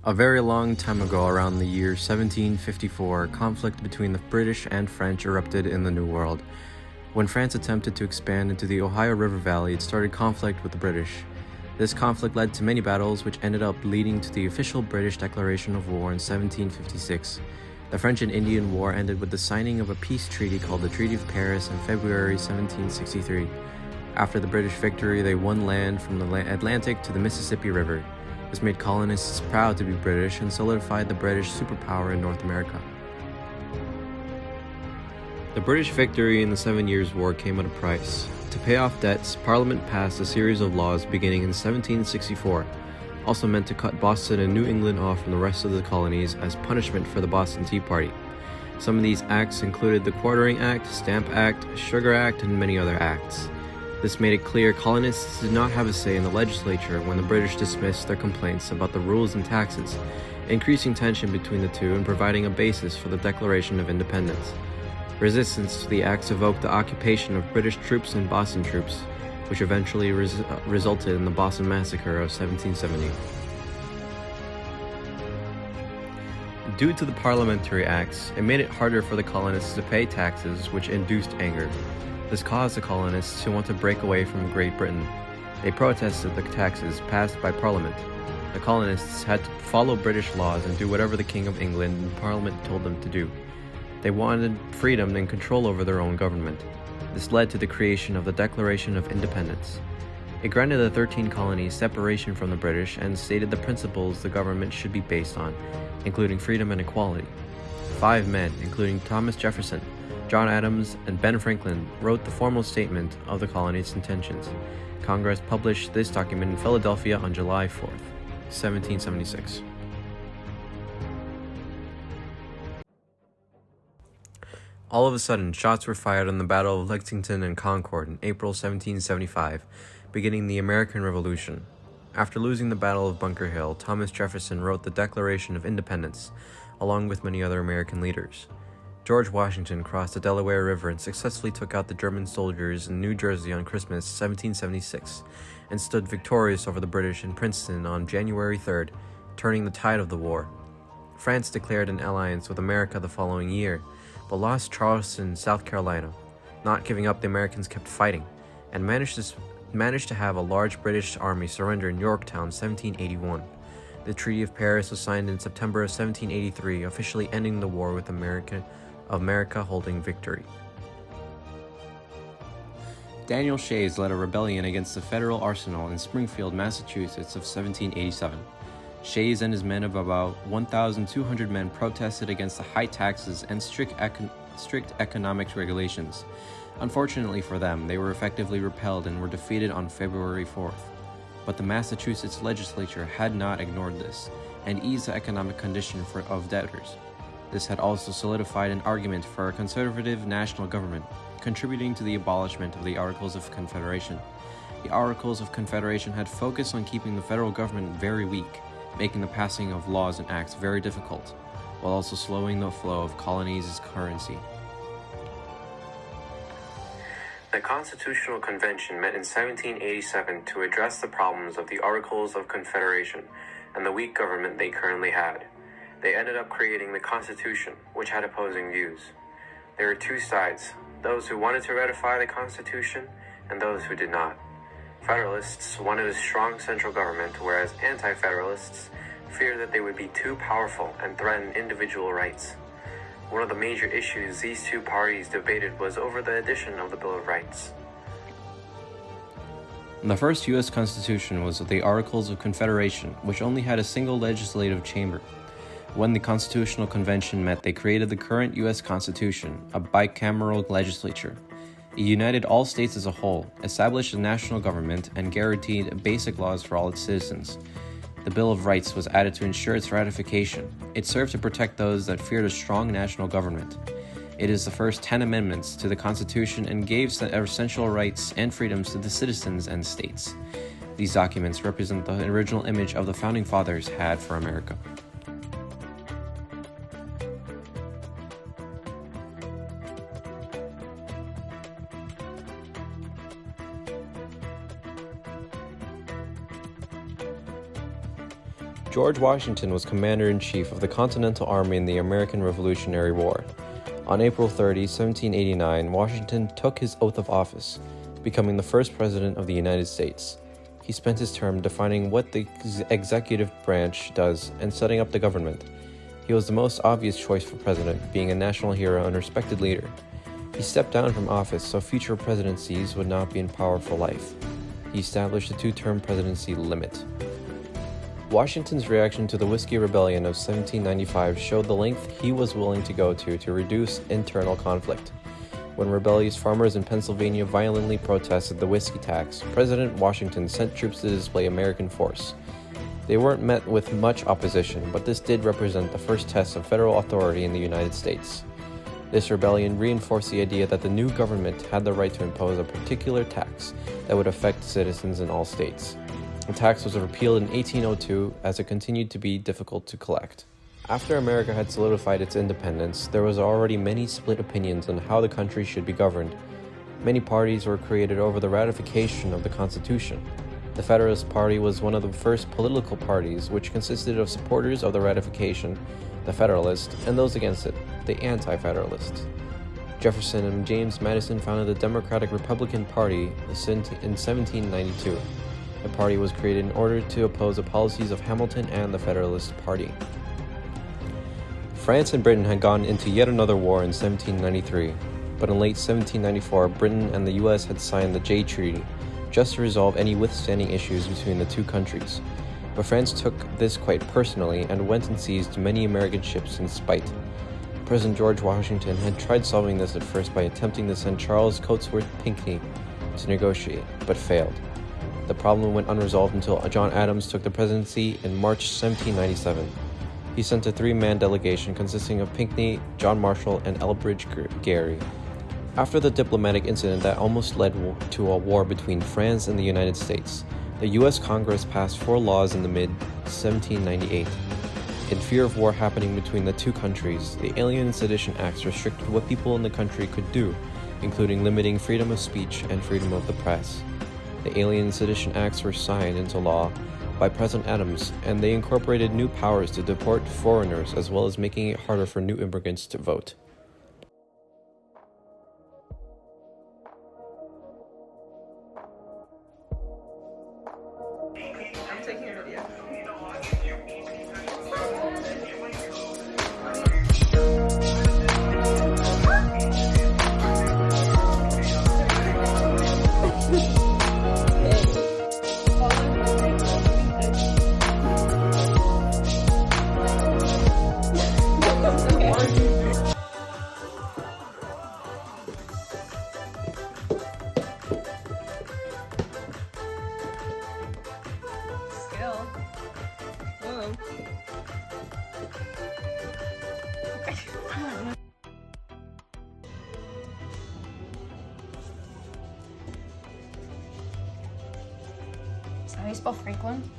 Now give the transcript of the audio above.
A very long time ago, around the year 1754, conflict between the British and French erupted in the New World. When France attempted to expand into the Ohio River Valley, it started conflict with the British. This conflict led to many battles, which ended up leading to the official British declaration of war in 1756. The French and Indian War ended with the signing of a peace treaty called the Treaty of Paris in February 1763. After the British victory, they won land from the Atlantic to the Mississippi River. This made colonists proud to be British and solidified the British superpower in North America. The British victory in the 7 Years' War came at a price. To pay off debts, Parliament passed a series of laws beginning in 1764, also meant to cut Boston and New England off from the rest of the colonies as punishment for the Boston Tea Party. Some of these acts included the Quartering Act, Stamp Act, Sugar Act, and many other acts. This made it clear colonists did not have a say in the legislature when the British dismissed their complaints about the rules and taxes, increasing tension between the two and providing a basis for the Declaration of Independence. Resistance to the acts evoked the occupation of British troops and Boston troops, which eventually resulted in the Boston Massacre of 1770. Due to the parliamentary acts, it made it harder for the colonists to pay taxes, which induced anger. This caused the colonists to want to break away from Great Britain. They protested the taxes passed by Parliament. The colonists had to follow British laws and do whatever the King of England and Parliament told them to do. They wanted freedom and control over their own government. This led to the creation of the Declaration of Independence. It granted the 13 colonies separation from the British and stated the principles the government should be based on, including freedom and equality. 5 men, including Thomas Jefferson, John Adams, and Ben Franklin, wrote the formal statement of the colony's intentions. Congress published this document in Philadelphia on July 4th, 1776. All of a sudden, shots were fired on the Battle of Lexington and Concord in April 1775, beginning the American Revolution. After losing the Battle of Bunker Hill, Thomas Jefferson wrote the Declaration of Independence, along with many other American leaders. George Washington crossed the Delaware River and successfully took out the German soldiers in New Jersey on Christmas 1776 and stood victorious over the British in Princeton on January 3rd, turning the tide of the war. France declared an alliance with America the following year, but lost Charleston, South Carolina. Not giving up, the Americans kept fighting and managed to have a large British army surrender in Yorktown 1781. The Treaty of Paris was signed in September of 1783, officially ending the war with America holding victory. Daniel Shays led a rebellion against the federal arsenal in Springfield, Massachusetts of 1787. Shays and his men of about 1,200 men protested against the high taxes and strict economic regulations. Unfortunately for them, they were effectively repelled and were defeated on February 4th. But the Massachusetts legislature had not ignored this and eased the economic condition of debtors. This had also solidified an argument for a conservative national government, contributing to the abolishment of the Articles of Confederation. The Articles of Confederation had focused on keeping the federal government very weak, making the passing of laws and acts very difficult, while also slowing the flow of colonies' currency. The Constitutional Convention met in 1787 to address the problems of the Articles of Confederation and the weak government they currently had. They ended up creating the Constitution, which had opposing views. There were two sides, those who wanted to ratify the Constitution and those who did not. Federalists wanted a strong central government, whereas anti-federalists feared that they would be too powerful and threaten individual rights. One of the major issues these two parties debated was over the addition of the Bill of Rights. The first U.S. Constitution was the Articles of Confederation, which only had a single legislative chamber. When the Constitutional Convention met, they created the current U.S. Constitution, a bicameral legislature. It united all states as a whole, established a national government, and guaranteed basic laws for all its citizens. The Bill of Rights was added to ensure its ratification. It served to protect those that feared a strong national government. It is the first 10 amendments to the Constitution and gave essential rights and freedoms to the citizens and states. These documents represent the original image of the Founding Fathers had for America. George Washington was Commander-in-Chief of the Continental Army in the American Revolutionary War. On April 30, 1789, Washington took his oath of office, becoming the first president of the United States. He spent his term defining what the executive branch does and setting up the government. He was the most obvious choice for president, being a national hero and respected leader. He stepped down from office so future presidencies would not be in power for life. He established a two-term presidency limit. Washington's reaction to the Whiskey Rebellion of 1795 showed the length he was willing to go to reduce internal conflict. When rebellious farmers in Pennsylvania violently protested the whiskey tax, President Washington sent troops to display American force. They weren't met with much opposition, but this did represent the first test of federal authority in the United States. This rebellion reinforced the idea that the new government had the right to impose a particular tax that would affect citizens in all states. The tax was repealed in 1802 as it continued to be difficult to collect. After America had solidified its independence, there was already many split opinions on how the country should be governed. Many parties were created over the ratification of the Constitution. The Federalist Party was one of the first political parties, which consisted of supporters of the ratification, the Federalists, and those against it, the Anti-Federalists. Jefferson and James Madison founded the Democratic-Republican Party in 1792. The party was created in order to oppose the policies of Hamilton and the Federalist Party. France and Britain had gone into yet another war in 1793, but in late 1794, Britain and the US had signed the Jay Treaty, just to resolve any withstanding issues between the two countries. But France took this quite personally and went and seized many American ships in spite. President George Washington had tried solving this at first by attempting to send Charles Cotesworth Pinckney to negotiate, but failed. The problem went unresolved until John Adams took the presidency in March 1797. He sent a three-man delegation consisting of Pinckney, John Marshall, and Elbridge Gerry. After the diplomatic incident that almost led to a war between France and the United States, the U.S. Congress passed 4 laws in the mid-1798. In fear of war happening between the two countries, the Alien and Sedition Acts restricted what people in the country could do, including limiting freedom of speech and freedom of the press. The Alien and Sedition Acts were signed into law by President Adams, and they incorporated new powers to deport foreigners as well as making it harder for new immigrants to vote. I'm taking a video. Skill. Whoa. Is that how you spell Franklin?